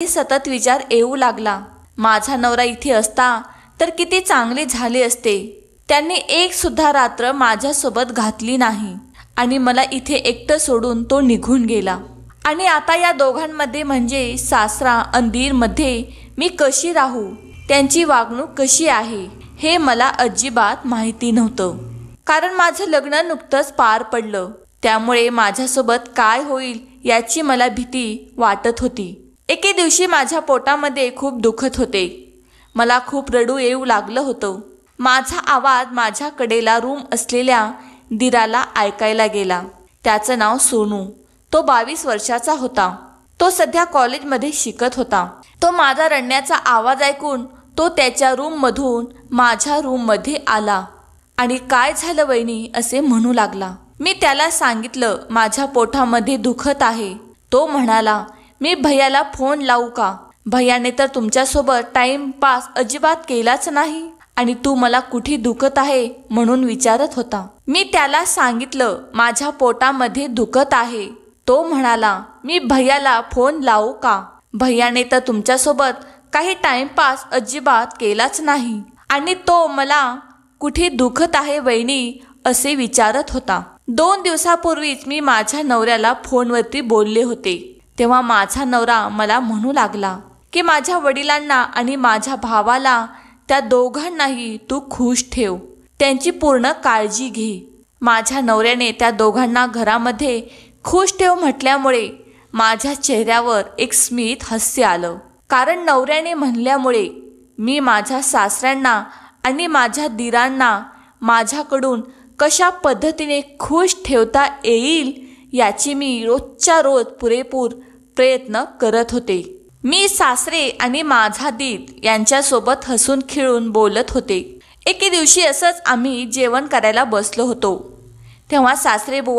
सतत विचार येऊ लागला, माझा नवरा इथे असता तर किती चांगले झाले असते. त्यांनी एक सुद्धा रात्र माझ्यासोबत घातली नाही आणि मला इथे एकटं सोडून तो निघून गेला. आणि आता या दोघांमध्ये म्हणजे सासरा आणि दीरमध्ये मी कशी राहू, त्यांची वागणूक कशी आहे हे मला अजिबात माहिती नव्हतं. कारण माझं लग्न नुकतंच पार पडलं, त्यामुळे माझ्यासोबत काय होईल याची मला भीती वाटत होती. एके दिवशी माझ्या पोटामध्ये खूप दुखत होते. मला खूप रडू येऊ लागलं होतं. माझा आवाज माझ्या कडेला रूम असलेल्या दिराला ऐकायला गेला. त्याचं नाव सोनू. तो 22 वर्षाचा होता. तो सध्या कॉलेजमध्ये शिकत होता. तो माझा रडण्याचा आवाज ऐकून तो त्याच्या रूममधून माझ्या रूममध्ये आला आणि काय झालं वहिनी असे म्हणू लागला. मी त्याला सांगितलं माझ्या पोटामध्ये दुखत आहे. तो म्हणाला, मी भैयाला फोन लावू का? भैयाने तर तुमच्यासोबत टाइमपास अजिबात केलाच नाही आणि तू मला कुठे दुखत आहे म्हणून विचारत होता. मी त्याला सांगितलं माझ्या पोटामध्ये दुखत आहे. तो म्हणाला, मी भैयाला फोन लावू का? भैयाने तर तुमच्यासोबत काही टाइमपास अजिबात केलाच नाही आणि तो मला कुठे दुखत आहे वहिनी असे विचारत होता. 2 दिवसापूर्वीच मी माझ्या नवऱ्याला फोनवरती बोलले होते. तेव्हा माझा नवरा मला म्हणू लागला की माझ्या वडिलांना आणि माझ्या भावाला, त्या दोघांनाही तू खुश ठेव, त्यांची पूर्ण काळजी घे. माझ्या नवऱ्याने त्या दोघांना घरामध्ये खुश ठेव म्हटल्यामुळे माझ्या चेहऱ्यावर एक स्मित हास्य आलं. कारण नवऱ्याने म्हणल्यामुळे मी माझ्या सासऱ्यांना आणि माझ्या दिरांना माझ्याकडून कशा पद्धतीने खुश ठेवता येईल याची मी रोजच्या रोज पुरेपूर प्रयत्न करत होते. मी सासरे आणि माझा दीर यांच्यासोबत हसून खिळून बोलत होते. एके दिवशी असंच आम्ही जेवण करायला बसलो होतो. तेव्हा सासरे बुवा